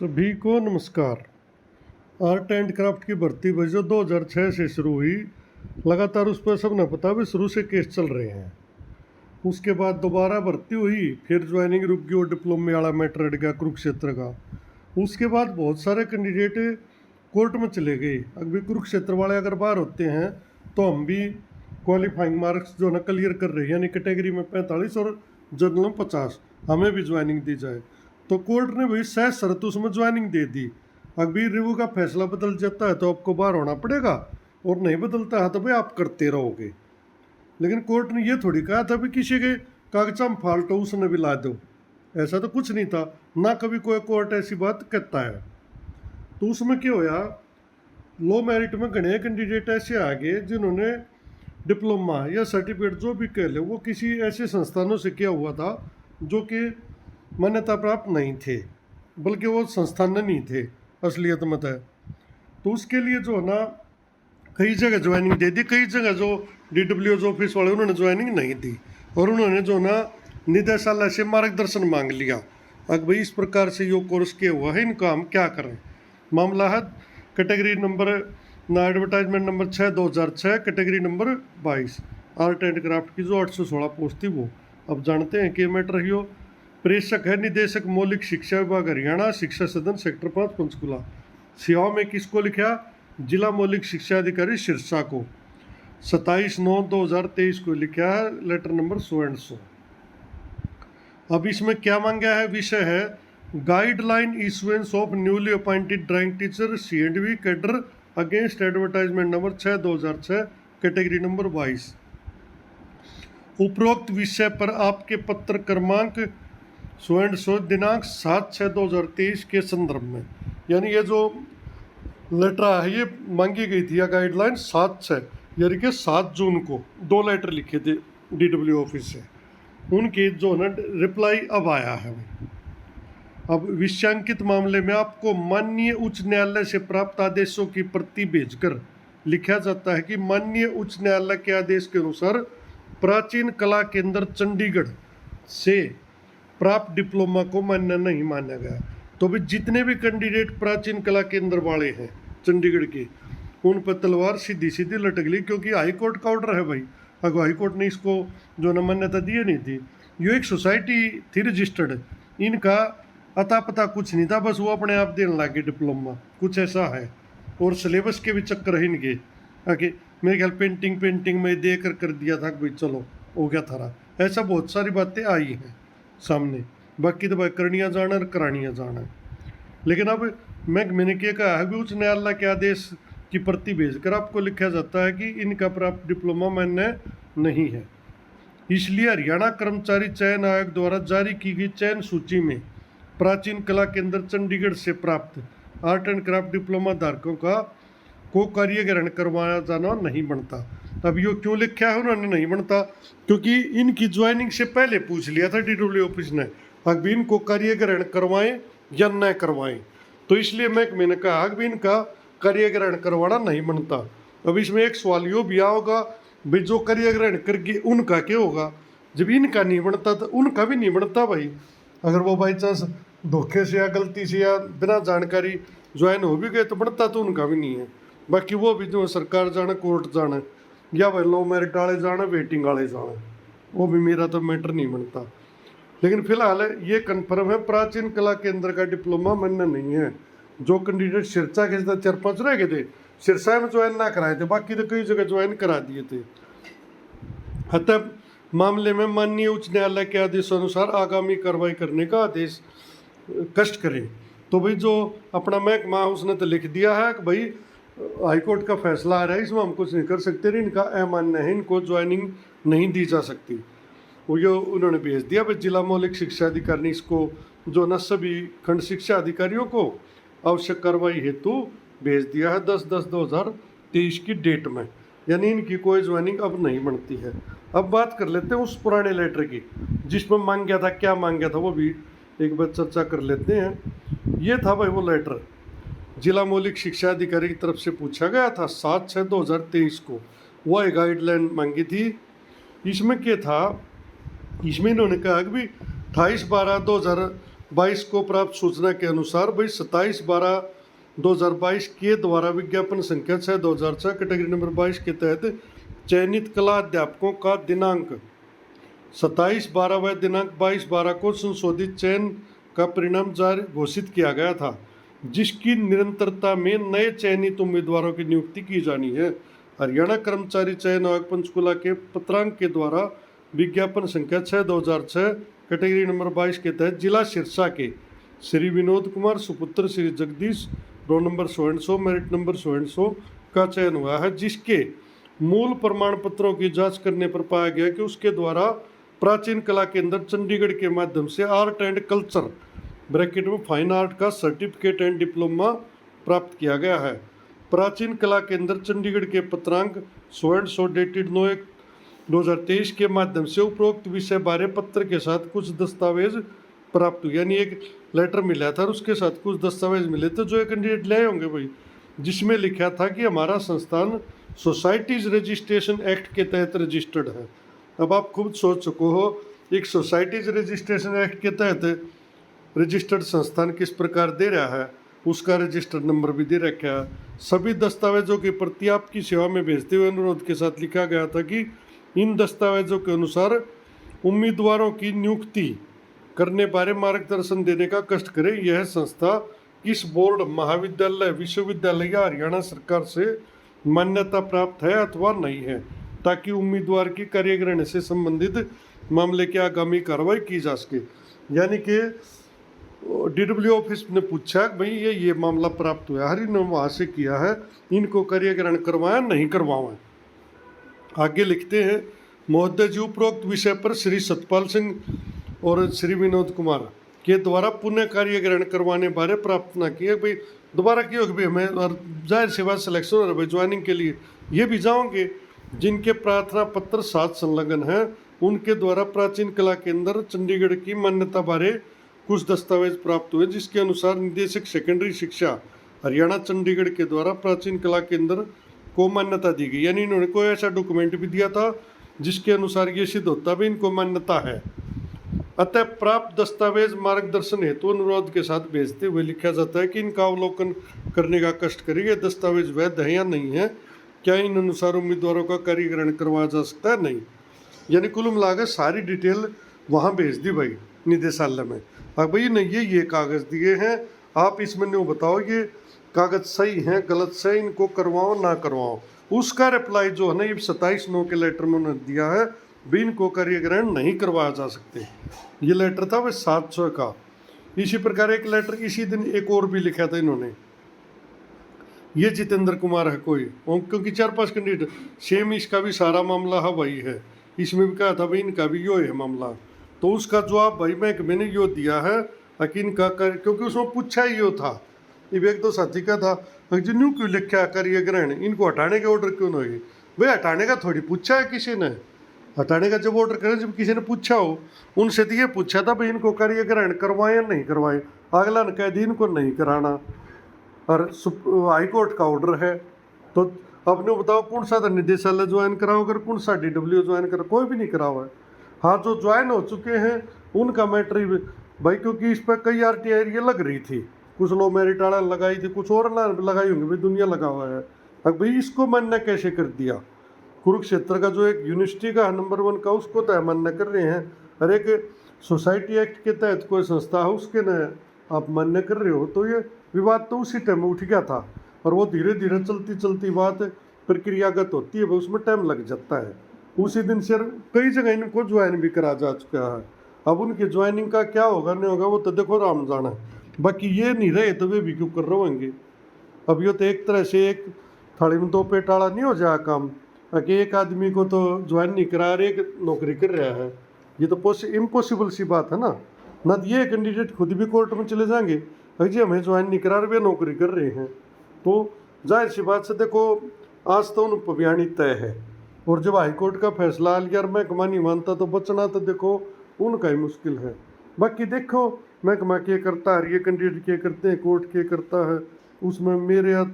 सभी को नमस्कार। आर्ट एंड क्राफ्ट की भर्ती भाई जो 2006 से शुरू हुई, लगातार उस पर सब ने पता भी शुरू से केस चल रहे हैं। उसके बाद दोबारा भर्ती हुई, फिर ज्वाइनिंग रुक गई और डिप्लोमे वाला मैटर अड़ गया कुरुक्षेत्र का। उसके बाद बहुत सारे कैंडिडेट कोर्ट में चले गए। अभी कुरुक्षेत्र वाले अगर बाहर होते हैं तो हम भी क्वालिफाइंग मार्क्स जो ना क्लियर कर रहे हैं, यानी कैटेगरी में 45 और जनरल में 50, हमें भी ज्वाइनिंग दी जाए। तो कोर्ट ने भी सह शर्त उसमें ज्वाइनिंग दे दी। अभी रिव्यू का फैसला बदल जाता है तो आपको बाहर होना पड़ेगा, और नहीं बदलता है तो भाई आप करते रहोगे। लेकिन कोर्ट ने ये थोड़ी कहा था भी किसी के कागजा में फाल्ट हो उसने भी ला दो, ऐसा तो कुछ नहीं था ना, कभी कोई कोर्ट ऐसी बात कहता है। तो उसमें क्या होया, लो मेरिट में घने कैंडिडेट ऐसे आ गए जिन्होंने डिप्लोमा या सर्टिफिकेट जो भी कह ले वो किसी ऐसे संस्थानों से किया हुआ था जो कि मान्यता प्राप्त नहीं थे, बल्कि वो संस्थान नहीं थे असलियत में था। तो उसके लिए जो है ना कई जगह ज्वाइनिंग दे दी, कई जगह जो DWO ऑफिस वाले उन्होंने ज्वाइनिंग नहीं दी, और उन्होंने जो ना निदेशालय से मार्गदर्शन मांग लिया। अब भाई इस प्रकार से यो कोर्स किया हुआ है, इनका हम क्या करें। मामला है कैटेगरी नंबर ना advertisement number 6/2006, category number 22, art and craft की जो 816 पोस्ट थी वो। अब जानते हैं कि मैटर रही हो। प्रेषक है निदेशक मौलिक शिक्षा विभाग हरियाणा, शिक्षा सदन सेक्टर 5 पंचकुला। सेवा में किसको लिखा, जिला मौलिक शिक्षा अधिकारी सिरसा को। 27/9/2023 को लिखा है, लेटर नंबर 100। अब इसमें क्या मांगा है, विषय है guideline issuance of newly appointed drawing teacher CNV cadre against advertisement number 6/2006, category number 22। उपरोक्त विषय पर आपके पत्र क्रमांक 100 दिनांक 7/6/2023 के संदर्भ में, यानी ये जो लेटर है ये मांगी गई थी या गाइडलाइन 7/6 यानी कि 7 जून को 2 लेटर लिखे थे DWO ऑफिस से, उनके जो है ना रिप्लाई अब आया है। अब विषयांकित मामले में आपको माननीय उच्च न्यायालय से प्राप्त आदेशों की प्रति भेजकर लिखा जाता है कि माननीय उच्च न्यायालय के आदेश के अनुसार प्राचीन कला केंद्र चंडीगढ़ से प्राप्त डिप्लोमा को मान्य नहीं माना गया। तो भी जितने भी कैंडिडेट प्राचीन कला केंद्र वाले हैं चंडीगढ़ के, उन पर तलवार सीधी सीधी लटक ली, क्योंकि हाई कोर्ट का ऑर्डर है भाई। अगर हाई कोर्ट ने इसको जो न मान्यता दी नहीं थी, ये एक सोसाइटी थी रजिस्टर्ड, इनका अता पता कुछ नहीं था, बस वो अपने आप देने लगे डिप्लोमा, कुछ ऐसा है। और सिलेबस के भी चक्कर है इनके, आगे मेरे ख्याल पेंटिंग में दे कर दिया था भाई चलो हो गया थारा, ऐसा बहुत सारी बातें आई हैं सामने। बाकी तो भाई करनिया जाना और करानिया जाना। लेकिन अब मैंने क्या कहा है भी उच्च न्यायालय के आदेश की प्रति भेजकर आपको लिखा जाता है कि इनका प्राप्त डिप्लोमा मान्य नहीं है। इसलिए हरियाणा कर्मचारी चयन आयोग द्वारा जारी की गई चयन सूची में प्राचीन कला केंद्र चंडीगढ़ से प्राप्त आर्ट एंड क्राफ्ट डिप्लोमा धारकों को कार्य ग्रहण करवाया जाना नहीं बनता। अब यो क्यों लिखा है उन्होंने नहीं बनता, क्योंकि इनकी ज्वाइनिंग से पहले पूछ लिया था DWO ऑफिस ने अभी इनको कार्य ग्रहण करवाएं या न करवाएं। तो इसलिए मैंने कहा कि इनका कार्य ग्रहण करवाना नहीं बनता। अब इसमें एक सवाल यो भी होगा भाई जो कार्य ग्रहण करके उनका क्या होगा, जब इनका नहीं बनता तो उनका भी नहीं बनता भाई। अगर वो बाई चांस धोखे से या गलती से या बिना जानकारी ज्वाइन हो भी गए तो बनता तो उनका भी नहीं है। बाकी वो भी जो सरकार जाने कोर्ट जाने या भाई लो मेरिट वाले जाने वेटिंग वाले जाने, वो भी मेरा तो मैटर नहीं बनता। लेकिन फिलहाल ये कन्फर्म है प्राचीन कला केंद्र का डिप्लोमा मान्य नहीं है। जो कैंडिडेट सिरसा के 4-5 रह गए थे, सिरसा में ज्वाइन ना कराए थे, बाकी तो कई जगह ज्वाइन करा दिए थे। अतः मामले में माननीय उच्च न्यायालय के आदेशानुसार आगामी कार्रवाई करने का आदेश कष्ट करें। तो भाई जो अपना महकमा उसने तो लिख दिया है कि भाई हाईकोर्ट का फैसला आ रहा है, इसमें हम कुछ नहीं कर सकते, इनका अमान्य है, इनको ज्वाइनिंग नहीं दी जा सकती। वो ये उन्होंने भेज दिया भाई जिला मौलिक शिक्षा अधिकारी ने इसको जो न सभी खंड शिक्षा अधिकारियों को आवश्यक कार्रवाई हेतु भेज दिया है 10/10/2023 की डेट में, यानी इनकी कोई ज्वाइनिंग अब नहीं बनती है। अब बात कर लेते हैं उस पुराने लेटर की जिसमें मांग गया था, क्या मांग गया था वो भी एक बार चर्चा कर लेते हैं। ये था भाई वो लेटर जिला मौलिक शिक्षा अधिकारी की तरफ से पूछा गया था 7/6/2023 को, वो एक गाइडलाइन मांगी थी। इसमें क्या था, इसमें इन्होंने कहा कि भी 28/12/2000 22 को प्राप्त सूचना के अनुसार भाई 27/12/2022 के द्वारा विज्ञापन संख्या 6/2006 कैटेगरी नंबर 22 के तहत चयनित कला अध्यापकों का दिनांक 27/12 व दिनांक 22/12 को संशोधित चयन का परिणाम जारी घोषित किया गया था, जिसकी निरंतरता में नए चयनित उम्मीदवारों की नियुक्ति की जानी है। हरियाणा कर्मचारी चयन आयोग पंचकुला के पत्रांक के द्वारा विज्ञापन संख्या 6/2006 कैटेगरी नंबर 22 के तहत जिला सिरसा के श्री विनोद कुमार सुपुत्र Shri Jagdish roll number 100 merit number 100 का चयन हुआ है, जिसके मूल प्रमाण पत्रों की जांच करने पर पाया गया कि उसके द्वारा प्राचीन कला केंद्र चंडीगढ़ के माध्यम से आर्ट एंड कल्चर ब्रैकेट में फाइन आर्ट का सर्टिफिकेट एंड डिप्लोमा प्राप्त किया गया है। प्राचीन कला केंद्र चंडीगढ़ के पत्रांक 100 डेटेड 9/1/2023 के माध्यम से उपरोक्त विषय बारे पत्र के साथ कुछ दस्तावेज प्राप्त हुए, यानी एक लेटर मिला था और उसके साथ कुछ दस्तावेज मिले थे जो एक कैंडिडेट ले होंगे भाई, जिसमें लिखा था कि हमारा संस्थान सोसाइटीज रजिस्ट्रेशन एक्ट के तहत रजिस्टर्ड है। अब आप खुद सोच सको हो, एक सोसाइटीज रजिस्ट्रेशन एक्ट के तहत रजिस्टर्ड संस्थान किस प्रकार दे रहा है, उसका रजिस्टर्ड नंबर भी दे रखा है। सभी दस्तावेजों की प्रति आपकी सेवा में भेजते हुए अनुरोध के साथ लिखा गया था कि इन दस्तावेजों के अनुसार उम्मीदवारों की नियुक्ति करने बारे मार्गदर्शन देने का कष्ट करें। यह संस्था किस बोर्ड, महाविद्यालय, विश्वविद्यालय या हरियाणा सरकार से मान्यता प्राप्त है अथवा नहीं है, ताकि उम्मीदवार की कार्यग्रहण से संबंधित मामले की आगामी कार्रवाई की जा सके। यानी कि DW ऑफिस ने पूछा भाई ये मामला प्राप्त हुआ, हर इन्होंने वहाँ से किया है, इनको कार्यग्रहण करवाया नहीं करवाया। आगे लिखते हैं, महोदय जी उपरोक्त विषय पर श्री सतपाल सिंह और श्री विनोद कुमार के द्वारा पुनः कार्यग्रहण करवाने बारे प्रार्थना की है। भाई दोबारा की होगी भाई हमें, और जाहिर सी बात सिलेक्शन हो रहा है भाई ज्वाइनिंग के लिए, ये भी जाओगे जिनके प्रार्थना पत्र साथ संलग्न हैं उनके द्वारा प्राचीन कला केंद्र चंडीगढ़ की मान्यता बारे कुछ दस्तावेज प्राप्त हुए, जिसके अनुसार निदेशक सेकेंडरी शिक्षा हरियाणा चंडीगढ़ के द्वारा प्राचीन कला केंद्र को मान्यता दी गई। यानी इन्होंने कोई ऐसा डॉक्यूमेंट भी दिया था जिसके अनुसार ये सिद्ध होता भी इनको मान्यता है। अतः प्राप्त दस्तावेज मार्गदर्शन हेतु अनुरोध के साथ भेजते हुए लिखा जाता है कि इनका अवलोकन करने का कष्ट करेंगे, दस्तावेज वैध है या नहीं है, क्या इन अनुसार उम्मीदवारों का कार्यग्रहण करवाया जा सकता है, नहीं। यानी कुल मिलाकर सारी डिटेल वहाँ भेज दी भाई निदेशालय में। अब भाई नहीं ये कागज़ दिए हैं, आप इसमें नहीं बताओ ये कागज़ सही हैं गलत से, इनको करवाओ ना करवाओ। उसका रिप्लाई जो है ना ये 27/9 के लेटर में उन्होंने दिया है, भी इनको कार्यग्रहण नहीं करवाया जा सकते। ये लेटर था वह 700 का। इसी प्रकार एक लेटर इसी दिन एक और भी लिखा था इन्होंने, ये जितेंद्र कुमार है कोई, क्योंकि 4-5 कैंडिडेट सेम, इसका भी सारा मामला है वही है, इसमें भी कहा था भाई इनका भी यो है मामला। तो उसका जवाब भाई मैंने यो दिया है कि इनका क्योंकि उसमें पूछा ही यो था, ये एक दो साथी का था जिन्हों क्यों लिखा कार्यग्रहण, इनको हटाने के ऑर्डर क्यों नहीं। भाई हटाने का थोड़ी पूछा है किसी ने, हटाने का जब ऑर्डर करें जब किसी ने पूछा हो, उनसे तो ये पूछा था भाई इनको कार्यग्रहण करवाएं या नहीं करवाएं। अगला ने कह दी इनको नहीं कराना और हाई कोर्ट का ऑर्डर है, तो अपने बताओ कौन सा निदेशालय ज्वाइन कराओ, अगर कौन सा DW ज्वाइन करा, कोई भी नहीं करा हुआ है। हाँ जो ज्वाइन हो चुके हैं उनका मैटर भाई, क्योंकि इस पर कई RTI ये लग रही थी, कुछ लोग मेरिट आड़ा लगाई थी, कुछ और लगाई होंगी भाई, दुनिया लगा हुआ है। अब भाई इसको मान्य कैसे कर दिया, कुरुक्षेत्र का जो एक यूनिवर्सिटी का नंबर 1 का उसको तो मान्य कर रहे हैं, हर एक सोसाइटी एक्ट के तहत कोई संस्था है उसके न आप मान्य कर रहे हो, तो ये विवाद तो उसी टाइम उठ गया था। और वो धीरे धीरे चलती चलती बात प्रक्रियागत होती है, उसमें टाइम लग जाता है। उसी दिन से कई जगह इनको ज्वाइन भी करा जा चुका है। अब उनकी ज्वाइनिंग का क्या होगा नहीं होगा वो तो देखो राम जाना, बाकी ये नहीं रहे तो वे भी क्यों कर रहे होंगे। अब ये तो एक तरह से एक थाली में 2 पेट आड़ा नहीं हो जाए काम, कि एक आदमी को तो ज्वाइन नहीं करा रहे, एक नौकरी कर रहा है, ये तो इम्पॉसिबल सी बात है ना। ना तो ये कैंडिडेट खुद भी कोर्ट में चले जाएंगे जी हमें ज्वाइन नहीं करा रहे, वे नौकरी कर रहे हैं, तो जाहिर सी बात से देखो आज तो उन पबियाणी तय है। और जब हाईकोर्ट का फैसला आ लिया महकमा नहीं मानता तो बचना तो देखो उनका ही मुश्किल है। बाकी देखो महकमा क्या करता है, ये कैंडिडेट क्या करते हैं, कोर्ट क्या करता है, उसमें मेरे या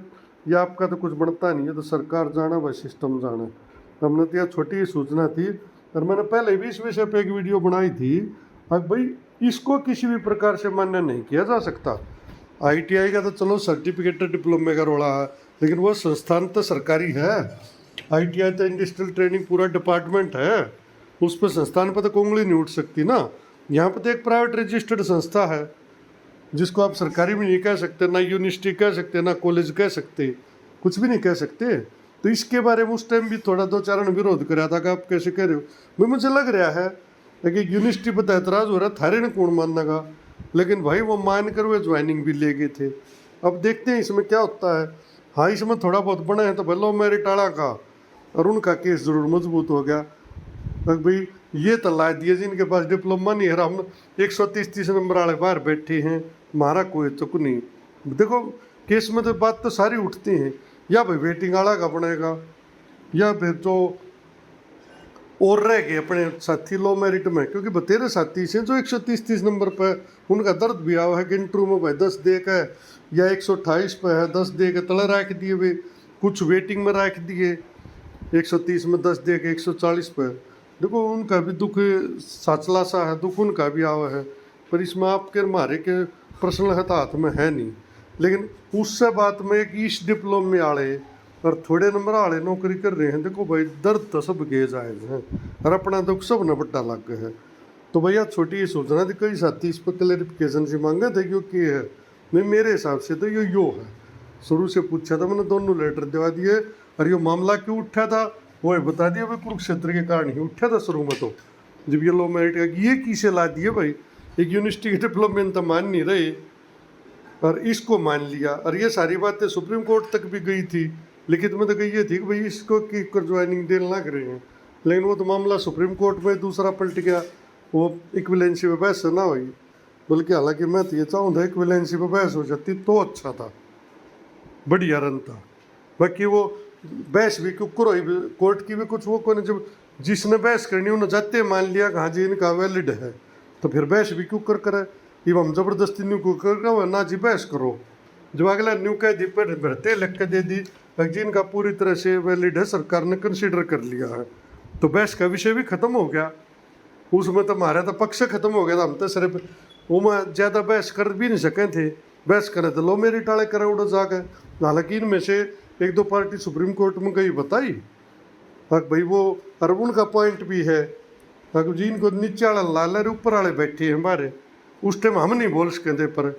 आपका तो कुछ बनता नहीं है, तो सरकार जाना वह सिस्टम जाना। हमने तो यह छोटी सूचना थी और मैंने पहले भी इस विषय पे एक वीडियो बनाई थी। अब भाई इसको किसी भी प्रकार से मान्य नहीं किया जा सकता। आईटीआई का तो चलो सर्टिफिकेट डिप्लोमे का रोड़ा है, लेकिन वो संस्थान तो सरकारी है। आईटीआई तो इंडस्ट्रियल ट्रेनिंग पूरा डिपार्टमेंट है, उस पर संस्थान पर तो कोंगली नहीं उठ सकती ना। यहाँ पर तो एक प्राइवेट रजिस्टर्ड संस्था है, जिसको आप सरकारी भी नहीं कह सकते, ना यूनिवर्सिटी कह सकते, ना कॉलेज कह सकते, कुछ भी नहीं कह सकते। तो इसके बारे में उस टाइम भी थोड़ा दो चारण विरोध कराया था कि आप कैसे कह रहे हो। भाई मुझे लग रहा है कि यूनिवर्सिटी पर ऐतराज़ हो रहा है, थारे ने कौन मानना का, लेकिन भाई वो मान कर वे ज्वाइनिंग भी ले गए थे। अब देखते हैं इसमें क्या होता है। हाँ, इसमें थोड़ा बहुत बना है तो भलो मेरी टाड़ा का, और उनका केस जरूर मजबूत हो गया। भाई ये तो ला दिए जिनके पास डिप्लोमा नहीं है, हम 130 नंबर वाले बाहर बैठे हैं, हमारा कोई तुक नहीं। देखो केस में तो बात तो सारी उठती हैं, या भाई वेटिंग वाला का बनेगा, या फिर जो और रह गए अपने साथी लो मेरिट में, क्योंकि बतेरे साथी से जो 130 नंबर पर उनका दर्द भी आवा है कि इंटरव्यू में भाई 10 दे के या 128 पे है 10 दे के तले रख दिए, वे कुछ वेटिंग में रख दिए 130 में 10 दे के 140 पे। देखो उनका भी दुख साचला सा है, दुख उनका भी आवा है, पर इसमें आपके हमारे के पर्सनल हाथ में है नहीं। लेकिन उससे बात में एक ईस्ट डिप्लोमे वाले और थोड़े नंबर वाले नौकरी कर रहे हैं, देखो भाई दर्द तो सब के जायज है, और अपना दुख सब न बट्टा लग गया है। तो भैया छोटी ये सोचना थी, कई साथी इस पर क्लैरिफिकेशन से मांगा था क्योंकि है नहीं, मेरे हिसाब से तो यो है। शुरू से पूछा था मैंने, दोनों लेटर दिवा दिए, और ये मामला क्यों उठा था वो बता दिया भाई, कुरुक्षेत्र के कारण ही उठा था शुरू में। तो जब ये लो मेरिट का ये किसे ला दिए भाई, एक यूनिवर्सिटी के डिप्लोमेंट तो मान नहीं रहे और इसको मान लिया, और ये सारी बातें सुप्रीम कोर्ट तक भी गई थी। लिखित में तो कही ये थी कि भाई इसको की कर ज्वाइनिंग देने लग रहे हैं, लेकिन वो तो मामला सुप्रीम कोर्ट में दूसरा पलट गया, वो इक्विवेलेंसी पे बहस ना हुई। बल्कि हालांकि मैं तो ये चाहूँ था इक्विवेलेंसी पे बहस हो जाती तो अच्छा था, बढ़िया रन था। बाकी वो बहस भी क्यों करो, कोर्ट की भी कुछ वो कौन, जब जिसने बहस करनी उन्हें जाते मान लिया कि हाँ जी इनका वैलिड है, तो फिर बहस भी क्यों कर करे। ये हम जबरदस्ती न्यू को कर ना जी बहस करो, जब अगला न्यू कह दी पर भरते लिख के दे दी जिनका पूरी तरह से वैलिड है, सरकार ने कंसिडर कर लिया है, तो बहस का विषय भी खत्म हो गया। उसमें तो हमारा तो पक्ष खत्म हो गया था, हम तो सिर्फ वो में ज़्यादा बहस कर भी नहीं सके थे, बहस करे तो लो मेरी टाले करे उड़ो जाके। हालांकि इनमें से एक दो पार्टी सुप्रीम कोर्ट में गई बताई, भाई वो और उनका पॉइंट भी है, जिनको नीचे वाला लाल है ऊपर वाले बैठे हैं हमारे, उस टाइम हम नहीं बोल सकते पर,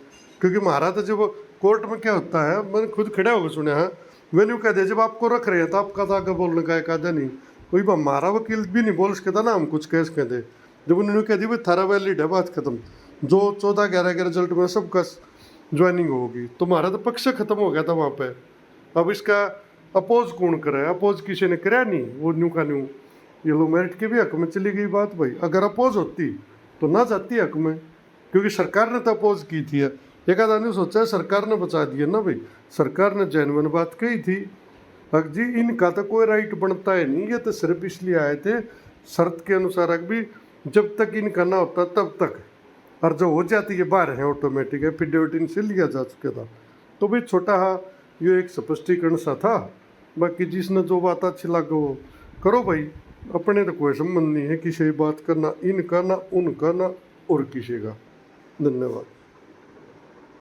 क्योंकि हमारा तो जब कोर्ट में क्या होता है, मैंने खुद खड़ा होकर सुना है, मैंने कह दिया जब आपको रख रहे हैं तो आपका तो आगे बोलने का एक आधा नहीं, कोई हमारा वकील भी नहीं बोल सकता ना हम कुछ केस कह दे। जब उन्होंने कह दिया भाई थारा वैलिड है, बात खत्म, जो 14-11 के रिजल्ट में सबका ज्वाइनिंग होगी, तो हमारा तो पक्ष खत्म हो गया था वहाँ पे। अब इसका अपोज कौन करे, अपोज किसी ने कराया नहीं, वो न्यू का न्यू ये लो मेरिट के भी हक में चली गई बात। भाई अगर अपोज होती तो ना जाती हक में, क्योंकि सरकार ने तो अपोज की थी। एक आधा ने सोचा है सरकार ने बचा दिया ना भाई, सरकार ने जेन्युइन बात कही थी, जी इनका तो कोई राइट बनता है नहीं, ये तो सिर्फ इसलिए आए थे शर्त के अनुसार भी, जब तक इनका ना होता तब तक, और जो हो जाती है बाहर है ऑटोमेटिक है, एफिडेविट इनसे लिया जा चुका था। तो भाई छोटा हाँ ये एक स्पष्टीकरण सा था, बाकी जिसने जो बात अच्छी लगे वो करो भाई, अपने तो कोई संबंध नहीं है किसी बात का, ना इनका ना उनका ना और किसी का। धन्यवाद।